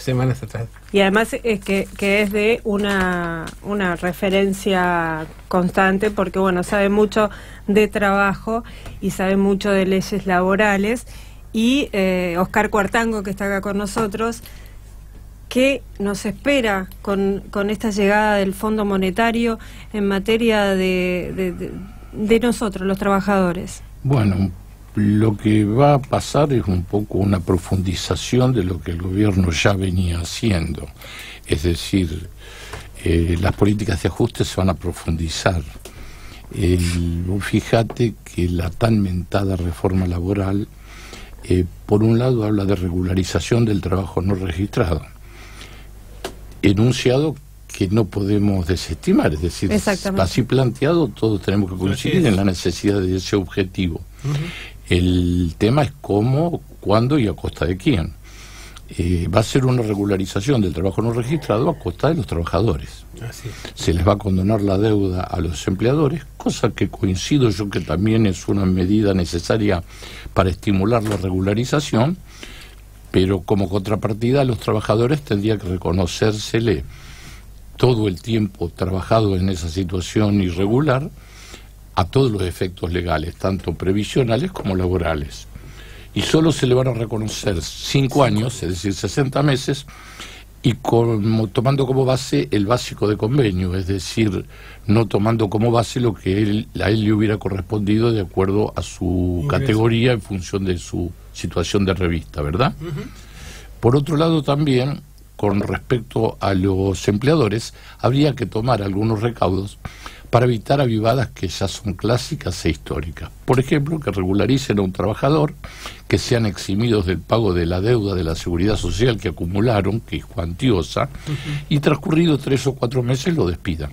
semanas atrás. Y además es que es de una referencia constante, porque bueno, sabe mucho de trabajo y sabe mucho de leyes laborales. Y Oscar Cuartango, que está acá con nosotros, ¿qué nos espera con esta llegada del Fondo Monetario en materia de nosotros, los trabajadores? Bueno, lo que va a pasar es un poco una profundización de lo que el gobierno ya venía haciendo. Es decir, las políticas de ajuste se van a profundizar. Fíjate que la tan mentada reforma laboral, por un lado habla de regularización del trabajo no registrado, enunciado que no podemos desestimar, es decir, así planteado todos tenemos que coincidir en la necesidad de ese objetivo. El tema es cómo, cuándo y a costa de quién. Va a ser una regularización del trabajo no registrado a costa de los trabajadores. Así es. Se les va a condonar la deuda a los empleadores, cosa que coincido yo que también es una medida necesaria para estimular la regularización, pero como contrapartida a los trabajadores tendría que reconocérsele todo el tiempo trabajado en esa situación irregular a todos los efectos legales, tanto previsionales como laborales. Y solo se le van a reconocer 5 años, es decir, 60 meses, y tomando como base el básico de convenio, es decir, no tomando como base lo que a él le hubiera correspondido de acuerdo a su categoría en función de su situación de revista, ¿verdad? Por otro lado también, con respecto a los empleadores, habría que tomar algunos recaudos para evitar avivadas que ya son clásicas e históricas. Por ejemplo, que regularicen a un trabajador, que sean eximidos del pago de la deuda de la seguridad social que acumularon, que es cuantiosa, y transcurridos 3 o 4 meses lo despidan.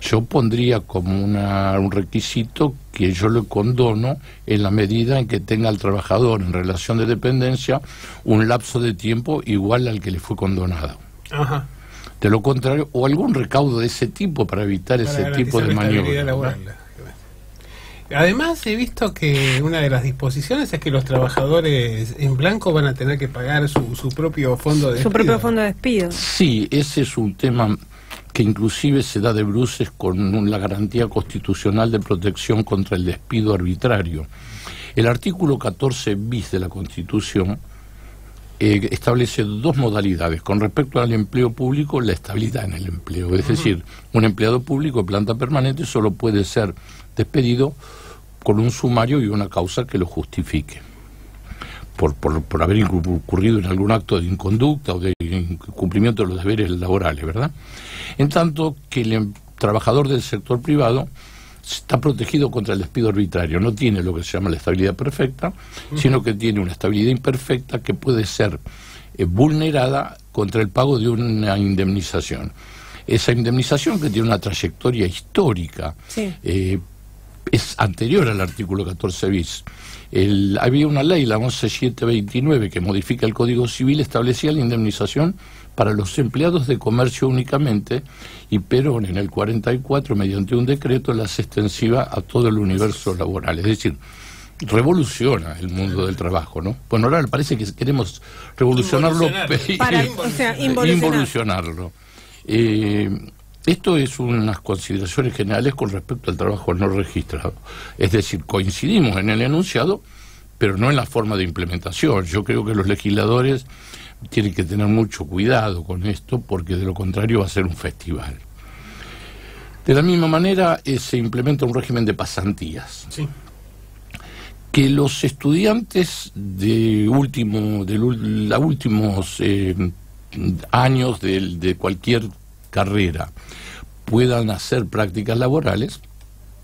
Yo pondría como un requisito que yo lo condono en la medida en que tenga al trabajador en relación de dependencia un lapso de tiempo igual al que le fue condonado. Ajá. De lo contrario, o algún recaudo de ese tipo para evitar ese tipo de maniobra. Además, he visto que una de las disposiciones es que los trabajadores en blanco van a tener que pagar su propio fondo de despido. Su propio fondo de despido. Sí, ese es un tema que inclusive se da de bruces con la garantía constitucional de protección contra el despido arbitrario. El artículo 14 bis de la Constitución establece 2 modalidades. Con respecto al empleo público, la estabilidad en el empleo. Es decir, un empleado público de planta permanente solo puede ser despedido con un sumario y una causa que lo justifique. Por haber incurrido en algún acto de inconducta o de incumplimiento de los deberes laborales, ¿verdad? En tanto que el trabajador del sector privado está protegido contra el despido arbitrario, no tiene lo que se llama la estabilidad perfecta, sino que tiene una estabilidad imperfecta que puede ser vulnerada contra el pago de una indemnización. Esa indemnización, que tiene una trayectoria histórica, es anterior al artículo 14 bis. Había una ley, la 11729, que modifica el Código Civil, establecía la indemnización para los empleados de comercio únicamente, y Perón en el 44, mediante un decreto, la hace extensiva a todo el universo laboral. Es decir, revoluciona el mundo del trabajo, ¿no? Bueno, ahora parece que queremos revolucionarlo, involucionarlo. Esto es unas consideraciones generales con respecto al trabajo no registrado. Es decir, coincidimos en el enunciado, pero no en la forma de implementación. Yo creo que los legisladores tienen que tener mucho cuidado con esto, porque de lo contrario va a ser un festival. De la misma manera, se implementa un régimen de pasantías. Sí. Que los estudiantes de últimos años de cualquier carrera puedan hacer prácticas laborales,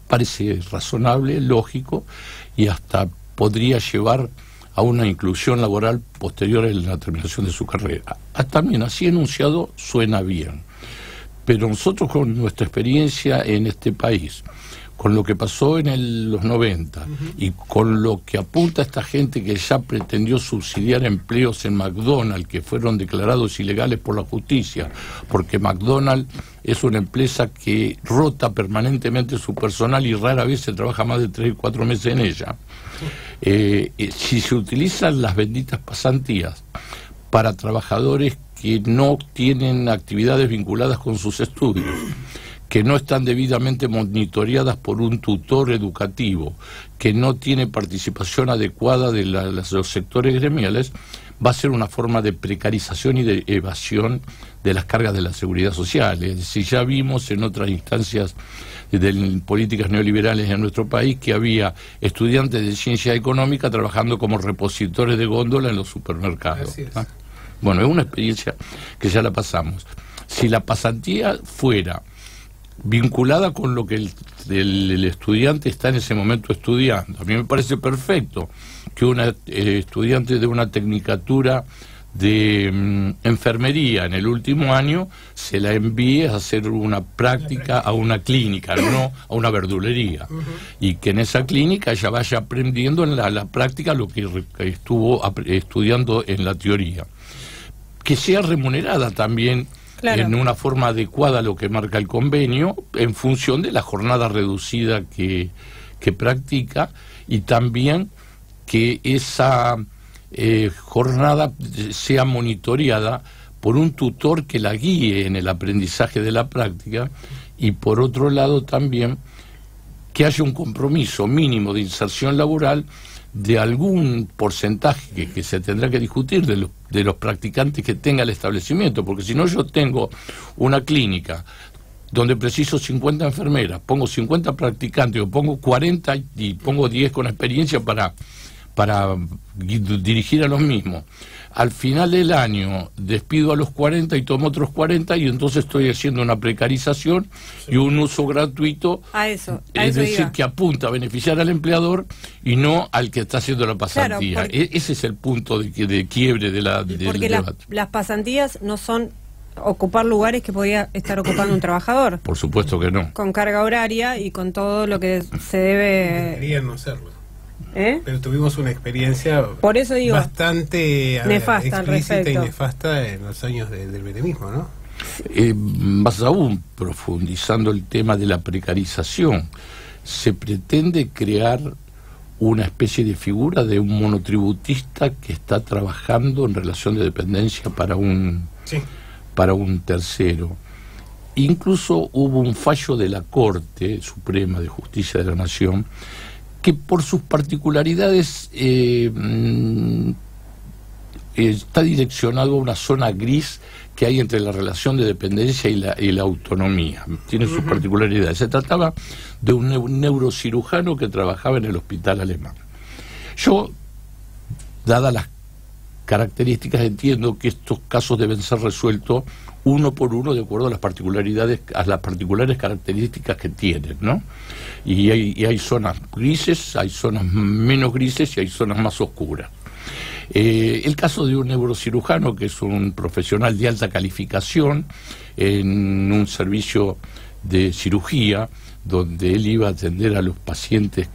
parece razonable, lógico, y hasta podría llevar a una inclusión laboral posterior a la terminación de su carrera. También así enunciado suena bien, pero nosotros, con nuestra experiencia en este país, con lo que pasó en los 90 y con lo que apunta esta gente que ya pretendió subsidiar empleos en McDonald's, que fueron declarados ilegales por la justicia, porque McDonald's es una empresa que rota permanentemente su personal y rara vez se trabaja más de 3 o 4 meses en ella. Si se utilizan las benditas pasantías para trabajadores que no tienen actividades vinculadas con sus estudios, que no están debidamente monitoreadas por un tutor educativo, que no tiene participación adecuada de los sectores gremiales, va a ser una forma de precarización y de evasión de las cargas de la seguridad social. Es decir, ya vimos en otras instancias de políticas neoliberales en nuestro país que había estudiantes de ciencia económica trabajando como repositores de góndola en los supermercados. ¿Ah? Bueno, es una experiencia que ya la pasamos. Si la pasantía fuera vinculada con lo que el estudiante está en ese momento estudiando, a mí me parece perfecto que una estudiante de una tecnicatura de enfermería en el último año se la envíe a hacer una práctica a una clínica, no a una verdulería, y que en esa clínica ella vaya aprendiendo en la práctica lo que estuvo estudiando en la teoría, que sea remunerada también. Claro. En una forma adecuada a lo que marca el convenio, en función de la jornada reducida que practica, y también que esa jornada sea monitoreada por un tutor que la guíe en el aprendizaje de la práctica, y por otro lado también que haya un compromiso mínimo de inserción laboral de algún porcentaje que se tendrá que discutir de los practicantes que tenga el establecimiento, porque si no, yo tengo una clínica donde preciso 50 enfermeras, pongo 50 practicantes, o pongo 40 y pongo 10 con experiencia para dirigir a los mismos. Al final del año despido a los 40 y tomo otros 40, y entonces estoy haciendo una precarización y un uso gratuito, es decir, que apunta a beneficiar al empleador y no al que está haciendo la pasantía. Claro, ese es el punto de quiebre del debate. Las pasantías no son ocupar lugares que podía estar ocupando un trabajador. Por supuesto que no. Con carga horaria y con todo lo que se debe... Deberían no serlo. Pero tuvimos una experiencia, por eso digo, bastante nefasta, explícita y nefasta en los años del menemismo, ¿no? Más aún, profundizando el tema de la precarización, se pretende crear una especie de figura de un monotributista que está trabajando en relación de dependencia para un tercero. Incluso hubo un fallo de la Corte Suprema de Justicia de la Nación que por sus particularidades está direccionado a una zona gris que hay entre la relación de dependencia y la autonomía. Tiene sus particularidades. Se trataba de un neurocirujano que trabajaba en el hospital alemán. Yo, dadas las características, entiendo que estos casos deben ser resueltos uno por uno de acuerdo a las particulares características que tienen, ¿no? Y hay zonas grises, hay zonas menos grises y hay zonas más oscuras. El caso de un neurocirujano, que es un profesional de alta calificación en un servicio de cirugía, donde él iba a atender a los pacientes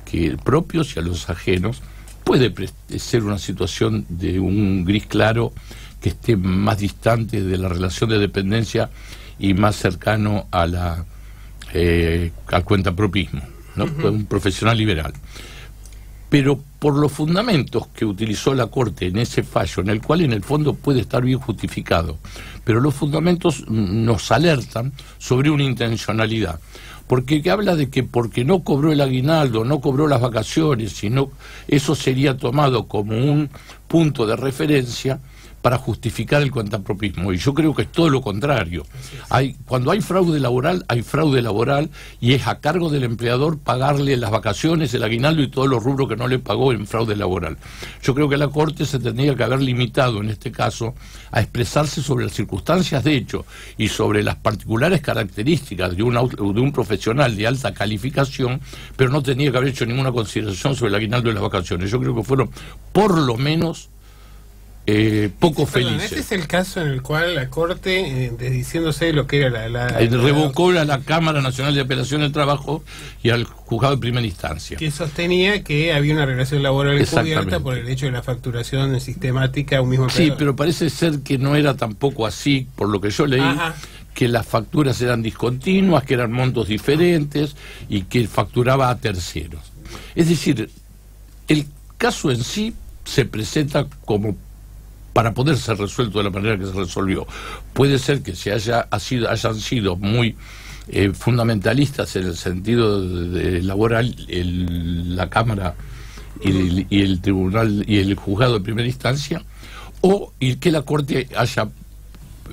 propios y a los ajenos, puede ser una situación de un gris claro que esté más distante de la relación de dependencia y más cercano a al cuentapropismo, ¿no? Un profesional liberal. Pero por los fundamentos que utilizó la Corte en ese fallo, en el cual en el fondo puede estar bien justificado, pero los fundamentos nos alertan sobre una intencionalidad, porque habla de que porque no cobró el aguinaldo, no cobró las vacaciones, sino eso sería tomado como un punto de referencia para justificar el cuentapropismo, y yo creo que es todo lo contrario. Cuando hay fraude laboral, hay fraude laboral, y es a cargo del empleador pagarle las vacaciones, el aguinaldo y todos los rubros que no le pagó en fraude laboral. Yo creo que la Corte se tendría que haber limitado en este caso a expresarse sobre las circunstancias de hecho y sobre las particulares características de un profesional de alta calificación, pero no tenía que haber hecho ninguna consideración sobre el aguinaldo y las vacaciones. Yo creo que fueron por lo menos poco felices. Este es el caso en el cual la Corte, desdiciéndose lo que era revocó a la Cámara Nacional de Apelación del Trabajo y al juzgado de primera instancia, que sostenía que había una relación laboral encubierta por el hecho de la facturación sistemática a un mismo empleador. Sí, pero parece ser que no era tampoco así, por lo que yo leí. Que las facturas eran discontinuas, que eran montos diferentes y que facturaba a terceros. Es decir, el caso en sí se presenta como para poder ser resuelto de la manera que se resolvió. Puede ser que hayan sido muy fundamentalistas en el sentido de laboral la Cámara y el Tribunal y el Juzgado de Primera Instancia, y que la Corte haya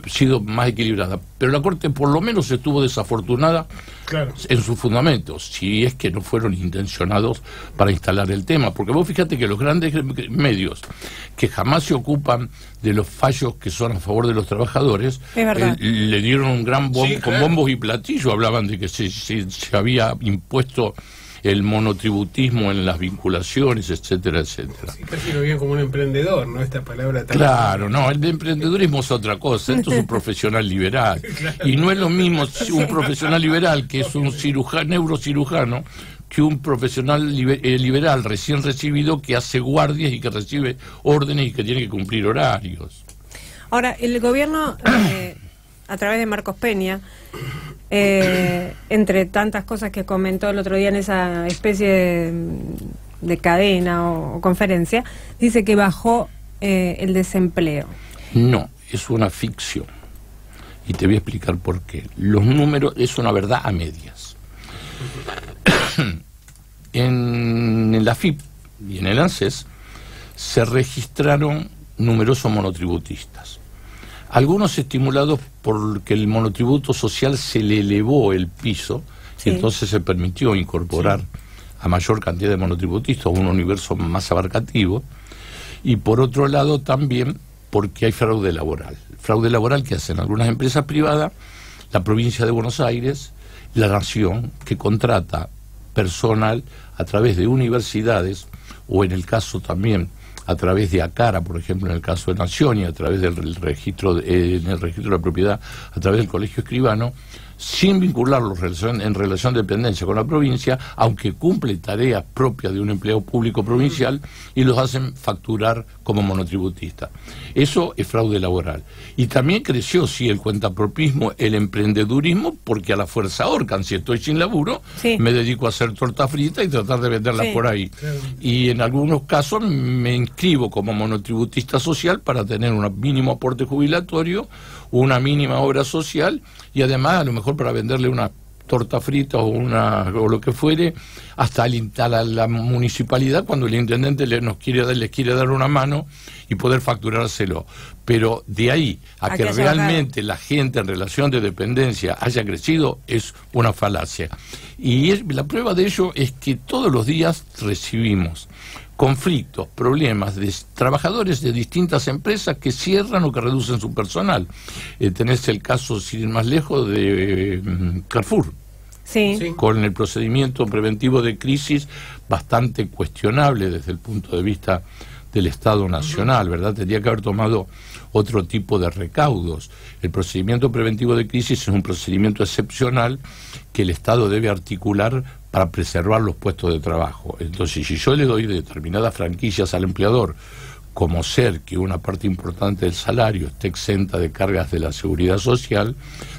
sido más equilibrada, pero la Corte por lo menos estuvo desafortunada, claro, en sus fundamentos, si es que no fueron intencionados para instalar el tema, porque vos fíjate que los grandes medios que jamás se ocupan de los fallos que son a favor de los trabajadores, le dieron un gran bombo, sí, claro, con bombos y platillos, hablaban de que se había impuesto el monotributismo en las vinculaciones, etcétera, etcétera. Sí, casi lo veían como un emprendedor, ¿no? Esta palabra tan... Claro, no, el de emprendedurismo es otra cosa, esto es un profesional liberal. Claro. Y no es lo mismo un profesional liberal que es un neurocirujano que un profesional liberal recién recibido que hace guardias y que recibe órdenes y que tiene que cumplir horarios. Ahora, el gobierno, a través de Marcos Peña, entre tantas cosas que comentó el otro día en esa especie de cadena o conferencia, dice que bajó el desempleo. No, es una ficción. Y te voy a explicar por qué. Los números es una verdad a medias. En la FIP y en el ANSES se registraron numerosos monotributistas. Algunos estimulados porque el monotributo social se le elevó el piso, sí, y entonces se permitió incorporar, sí, a mayor cantidad de monotributistas, un universo más abarcativo, y por otro lado también porque hay fraude laboral. Fraude laboral que hacen algunas empresas privadas, la provincia de Buenos Aires, la Nación, que contrata personal a través de universidades, o en el caso también a través de ACARA, por ejemplo, en el caso de Nación, y a través del registro, en el registro de la propiedad, a través del colegio escribano, sin vincularlos en relación de dependencia con la provincia, aunque cumple tareas propias de un empleado público provincial, y los hacen facturar como monotributista. Eso es fraude laboral. Y también creció, sí, el cuentapropismo, el emprendedurismo, porque a la fuerza ahorcan. Si estoy sin laburo, sí, me dedico a hacer torta frita y tratar de venderlas, sí, por ahí. Claro. Y en algunos casos me inscribo como monotributista social para tener un mínimo aporte jubilatorio, una mínima obra social, y además a lo mejor para venderle una torta frita o lo que fuere hasta a la municipalidad cuando el intendente les quiere dar una mano y poder facturárselo. Pero de ahí a que realmente la gente en relación de dependencia haya crecido es una falacia. Y la prueba de ello es que todos los días recibimos conflictos, problemas de trabajadores de distintas empresas que cierran o que reducen su personal. Tenés el caso, sin ir más lejos, de Carrefour, sí, con el procedimiento preventivo de crisis bastante cuestionable desde el punto de vista del Estado Nacional, ¿verdad? Tendría que haber tomado otro tipo de recaudos. El procedimiento preventivo de crisis es un procedimiento excepcional que el Estado debe articular para preservar los puestos de trabajo. Entonces, si yo le doy determinadas franquicias al empleador, como ser que una parte importante del salario esté exenta de cargas de la seguridad social,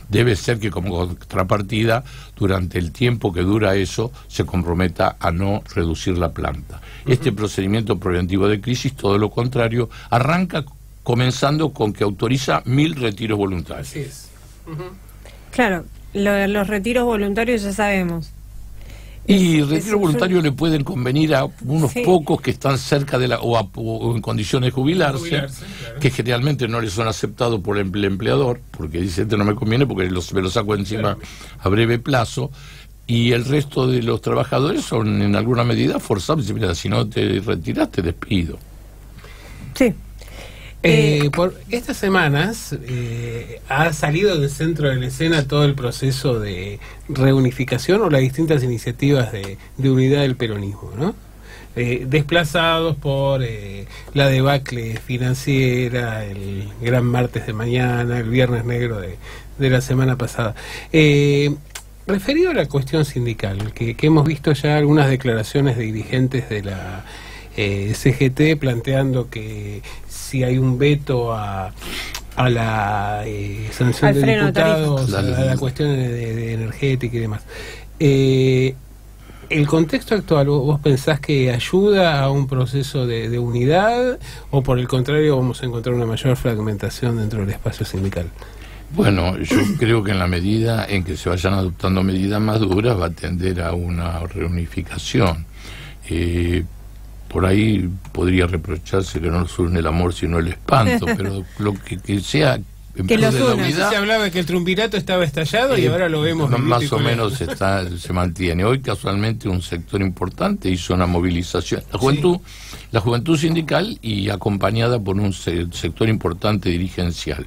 debe ser que como contrapartida, durante el tiempo que dura eso, se comprometa a no reducir la planta. Este procedimiento preventivo de crisis, todo lo contrario, arranca comenzando con que autoriza 1000 retiros voluntarios. Así es. Claro, los retiros voluntarios ya sabemos. Y retiro voluntario le pueden convenir a unos, sí, pocos que están cerca de o en condiciones de jubilarse, claro, que generalmente no les son aceptados por el empleador, porque dice, no me conviene porque me lo saco encima, claro, a breve plazo, y el resto de los trabajadores son en alguna medida forzados. Dicen, mira, si no te retiras, te despido. Sí. Por estas semanas ha salido del centro de la escena todo el proceso de reunificación o las distintas iniciativas de unidad del peronismo, ¿no? Desplazados por la debacle financiera, el gran martes de mañana, el viernes negro de la semana pasada. Referido a la cuestión sindical, que hemos visto ya algunas declaraciones de dirigentes de la CGT planteando que si hay un veto a la sanción de diputados, a la cuestión de energética y demás. ¿El contexto actual vos pensás que ayuda a un proceso de unidad o por el contrario vamos a encontrar una mayor fragmentación dentro del espacio sindical? Bueno, yo creo que en la medida en que se vayan adoptando medidas más duras va a tender a una reunificación. Por ahí podría reprocharse que no nos une el amor sino el espanto, pero lo que sea en que pro de la unidad. unidad. Se hablaba que el triunvirato estaba estallado y ahora lo vemos. Más o menos se mantiene. Hoy casualmente un sector importante hizo una movilización. La juventud sindical y acompañada por un sector importante dirigencial.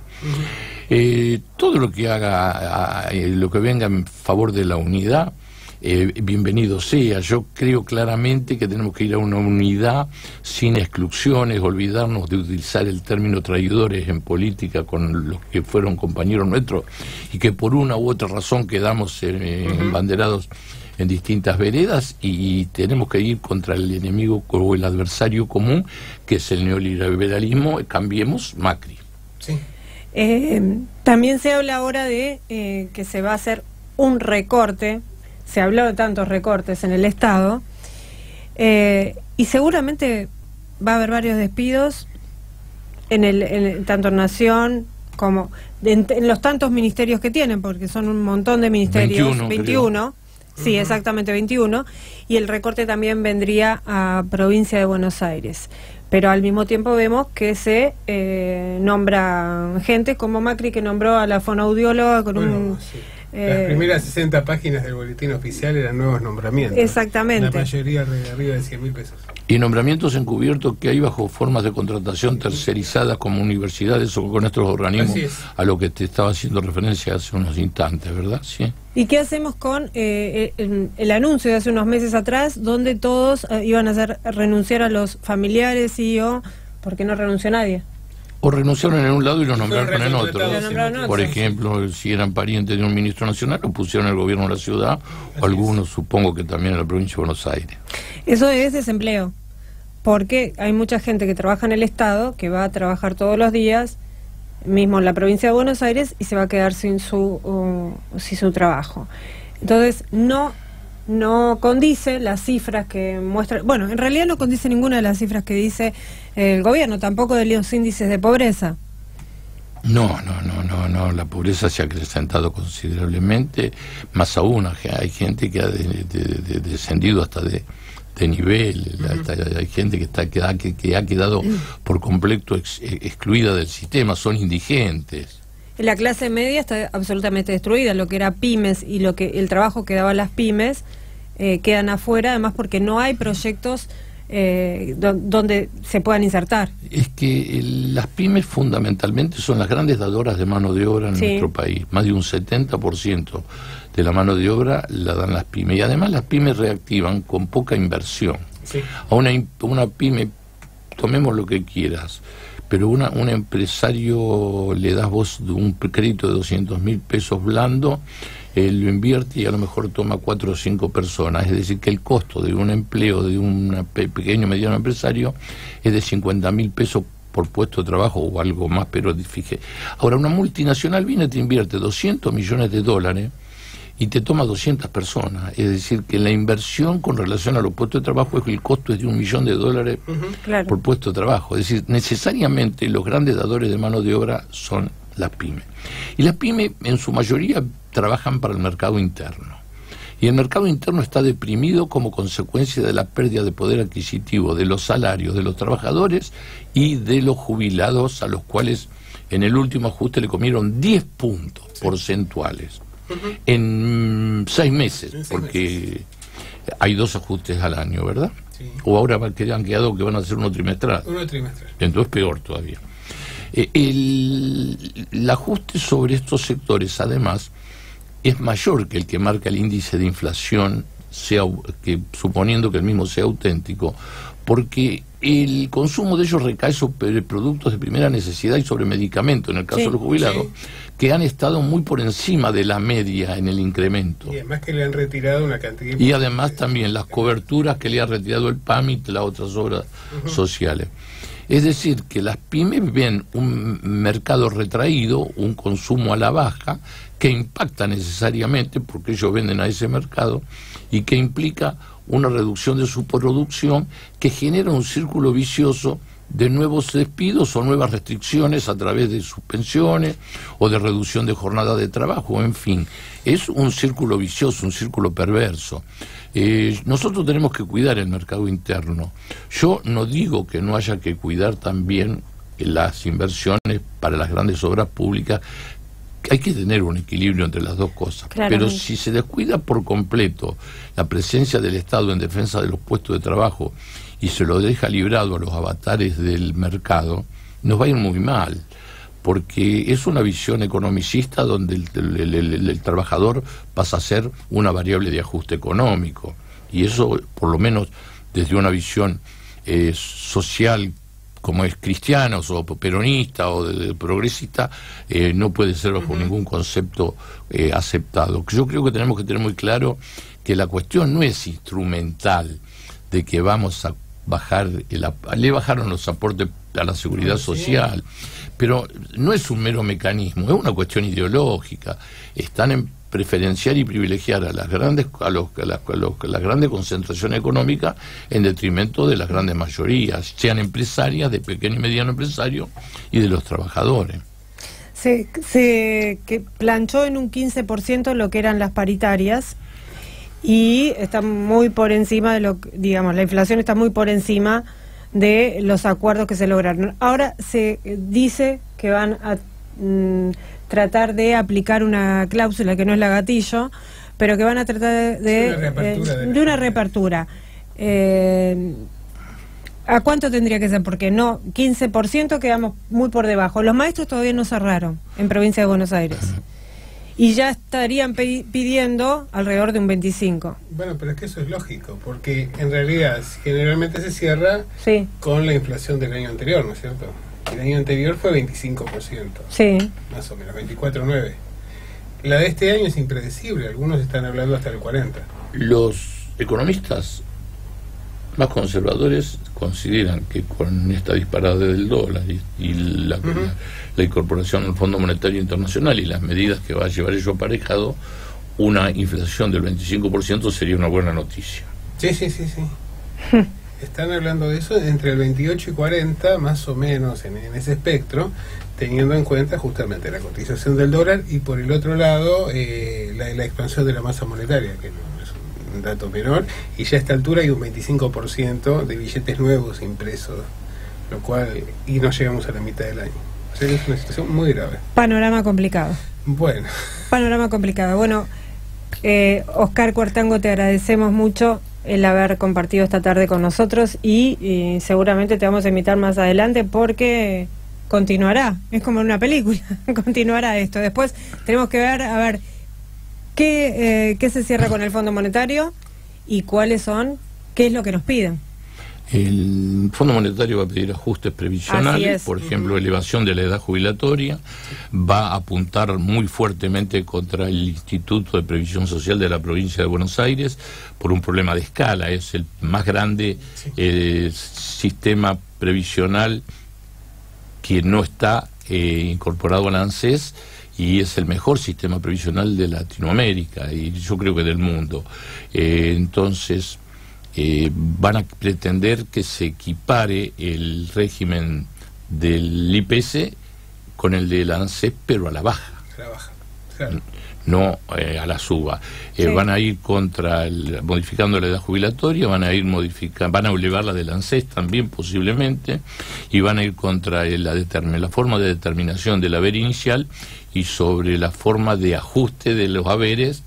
Todo lo que haga, lo que venga en favor de la unidad, bienvenido sea. Yo creo claramente que tenemos que ir a una unidad sin exclusiones, olvidarnos de utilizar el término traidores en política con los que fueron compañeros nuestros y que por una u otra razón quedamos embanderados en distintas veredas, y tenemos que ir contra el enemigo o el adversario común, que es el neoliberalismo. Cambiemos Macri. Sí. También se habla ahora de que se va a hacer un recorte. Se habló de tantos recortes en el Estado y seguramente va a haber varios despidos en tanto en Nación como en los tantos ministerios que tienen, porque son un montón de ministerios. 21. Sí, exactamente 21, y el recorte también vendría a Provincia de Buenos Aires. Pero al mismo tiempo vemos que se nombra gente como Macri, que nombró a la fonoaudióloga con sí. Las primeras 60 páginas del boletín oficial eran nuevos nombramientos. Exactamente. La mayoría de arriba de 100.000 pesos. Y nombramientos encubiertos que hay bajo formas de contratación tercerizadas como universidades o con estos organismos, a lo que te estaba haciendo referencia hace unos instantes, ¿verdad? Sí. ¿Y qué hacemos con el anuncio de hace unos meses atrás, donde todos iban a renunciar a los familiares porque no renunció nadie? O renunciaron en un lado y los nombraron en otro. Por otros. Ejemplo, si eran parientes de un ministro nacional, lo pusieron en el gobierno de la ciudad, o algunos supongo que también en la provincia de Buenos Aires. Eso es desempleo, porque hay mucha gente que trabaja en el Estado, que va a trabajar todos los días, mismo en la provincia de Buenos Aires, y se va a quedar sin su trabajo. Entonces, no condice las cifras que muestra, bueno, en realidad no condice ninguna de las cifras que dice el gobierno, tampoco de los índices de pobreza. No, la pobreza se ha acrecentado considerablemente, más aún hay gente que ha descendido hasta de nivel, hay gente que ha quedado por completo excluida del sistema, son indigentes. La clase media está absolutamente destruida, lo que era pymes y el trabajo que daban las pymes quedan afuera, además porque no hay proyectos donde se puedan insertar. Es que las pymes fundamentalmente son las grandes dadoras de mano de obra en nuestro país. Más de un 70% de la mano de obra la dan las pymes, y además las pymes reactivan con poca inversión. Sí. A una pyme, tomemos lo que quieras, pero un empresario le das vos un crédito de 200.000 pesos blando, lo invierte y a lo mejor toma 4 o 5 personas, es decir que el costo de un empleo de un pequeño o mediano empresario es de 50.000 pesos por puesto de trabajo o algo más, pero fíjate. Ahora una multinacional viene y te invierte $200 millones y te toma 200 personas, es decir que la inversión con relación a los puestos de trabajo el costo es de $1 millón claro, por puesto de trabajo. Es decir, necesariamente los grandes dadores de mano de obra son las pymes, y las pymes en su mayoría trabajan para el mercado interno, y el mercado interno está deprimido como consecuencia de la pérdida de poder adquisitivo de los salarios de los trabajadores y de los jubilados, a los cuales en el último ajuste le comieron 10 puntos porcentuales en 6 meses, porque hay 2 ajustes al año, ¿verdad? Sí. O ahora han quedado que van a ser uno trimestral. Entonces peor todavía. El ajuste sobre estos sectores, además, es mayor que el que marca el índice de inflación, suponiendo que el mismo sea auténtico, porque el consumo de ellos recae sobre productos de primera necesidad y sobre medicamentos, en el caso de los jubilados, que han estado muy por encima de la media en el incremento. Y además que le han retirado una cantidad. Y además también las coberturas que le ha retirado el PAMI y las otras obras sociales. Es decir, que las pymes ven un mercado retraído, un consumo a la baja, que impacta necesariamente, porque ellos venden a ese mercado, y que implica una reducción de su producción que genera un círculo vicioso de nuevos despidos o nuevas restricciones a través de suspensiones o de reducción de jornada de trabajo, en fin. Es un círculo vicioso, un círculo perverso. Nosotros tenemos que cuidar el mercado interno. Yo no digo que no haya que cuidar también las inversiones para las grandes obras públicas. Hay que tener un equilibrio entre las dos cosas. Claramente. Pero si se descuida por completo la presencia del Estado en defensa de los puestos de trabajo y se lo deja librado a los avatares del mercado, nos va a ir muy mal, porque es una visión economicista donde el trabajador pasa a ser una variable de ajuste económico, y eso, por lo menos desde una visión social, como es cristiana o peronista o progresista, no puede ser bajo ningún concepto aceptado. Yo creo que tenemos que tener muy claro que la cuestión no es instrumental de que vamos a bajar, le bajaron los aportes a la seguridad social, pero no es un mero mecanismo, es una cuestión ideológica. Están en preferenciar y privilegiar a las grandes las grandes concentraciones económicas en detrimento de las grandes mayorías, sean empresarias, de pequeño y mediano empresario, y de los trabajadores. Se que planchó en un 15% lo que eran las paritarias, y está muy por encima de lo que, digamos, la inflación está muy por encima de los acuerdos que se lograron. Ahora se dice que van a tratar de aplicar una cláusula que no es la gatillo, pero que van a tratar de una reapertura. ¿A cuánto tendría que ser? Porque no, 15% quedamos muy por debajo. Los maestros todavía no cerraron en Provincia de Buenos Aires. Y ya estarían pidiendo alrededor de un 25%. Bueno, pero es que eso es lógico, porque en realidad generalmente se cierra con la inflación del año anterior, ¿no es cierto? El año anterior fue 25%. Sí. Más o menos, 24,9%. La de este año es impredecible, algunos están hablando hasta el 40%. Los economistas más conservadores consideran que con esta disparada del dólar y la incorporación al Fondo Monetario Internacional y las medidas que va a llevar ello aparejado, una inflación del 25% sería una buena noticia. Sí. Están hablando de eso entre el 28 y 40, más o menos en ese espectro, teniendo en cuenta justamente la cotización del dólar y por el otro lado la expansión de la masa monetaria, que no es un dato menor, y ya a esta altura hay un 25% de billetes nuevos impresos, lo cual, y no llegamos a la mitad del año. O sea, es una situación muy grave. Panorama complicado. Bueno. Panorama complicado. Bueno, Oscar Cuartango, te agradecemos mucho el haber compartido esta tarde con nosotros y seguramente te vamos a invitar más adelante porque continuará, es como en una película, continuará esto. Después tenemos que ver, a ver, qué se cierra con el Fondo Monetario y qué es lo que nos piden. El Fondo Monetario va a pedir ajustes previsionales, por ejemplo, elevación de la edad jubilatoria, va a apuntar muy fuertemente contra el Instituto de Previsión Social de la provincia de Buenos Aires por un problema de escala. Es el más grande sistema previsional que no está incorporado a la ANSES, y es el mejor sistema previsional de Latinoamérica y yo creo que del mundo. Entonces van a pretender que se equipare el régimen del IPS con el de la ANSES, pero a la baja. Claro. No a la suba. Van a ir modificando la edad jubilatoria, van a elevar la del ANSES también posiblemente, y van a ir contra la forma de determinación del haber inicial y sobre la forma de ajuste de los haberes,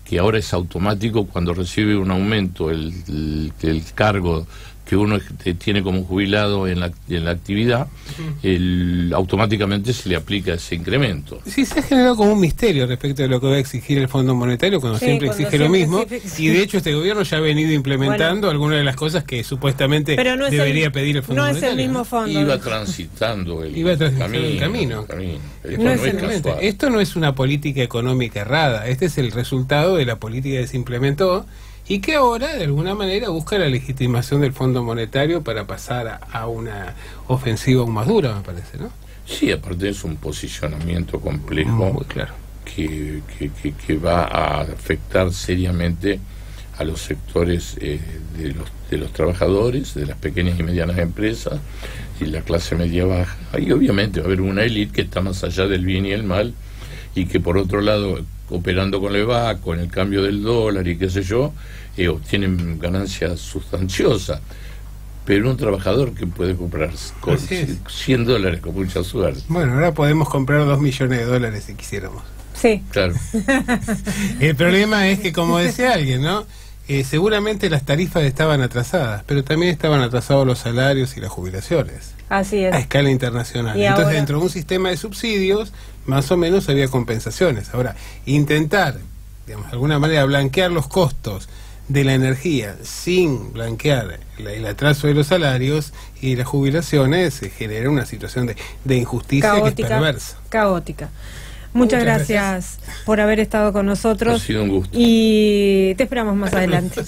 que ahora es automático cuando recibe un aumento el cargo que uno tiene como jubilado en la actividad, automáticamente se le aplica ese incremento. Sí, se ha generado como un misterio respecto de lo que va a exigir el Fondo Monetario, cuando siempre exige lo mismo, y de hecho este gobierno ya ha venido implementando algunas de las cosas que supuestamente debería pedir el Fondo Monetario. No es el mismo fondo. Iba transitando el camino. Esto no es una política económica errada, este es el resultado de la política que se implementó y que ahora de alguna manera busca la legitimación del Fondo Monetario para pasar a una ofensiva aún más dura, me parece, ¿no? Sí, aparte es un posicionamiento complejo. Muy claro. Que va a afectar seriamente a los sectores de los trabajadores, de las pequeñas y medianas empresas y la clase media baja. Ahí obviamente va a haber una élite que está más allá del bien y el mal, y que por otro lado, operando con el EVA, con el cambio del dólar y qué sé yo, obtienen ganancias sustanciosas. Pero un trabajador que puede comprar con $100 con mucha suerte. Bueno, ahora podemos comprar 2 millones de dólares si quisiéramos. Sí. Claro. El problema es que, como decía alguien, ¿no? Seguramente las tarifas estaban atrasadas, pero también estaban atrasados los salarios y las jubilaciones. Así es. A escala internacional. Y entonces, ahora, dentro de un sistema de subsidios, más o menos había compensaciones. Ahora, intentar, digamos, de alguna manera blanquear los costos de la energía sin blanquear el atraso de los salarios y las jubilaciones, se genera una situación de injusticia caótica, que es perversa. Caótica. Muchas gracias por haber estado con nosotros. Ha sido un gusto. Y te esperamos más adelante.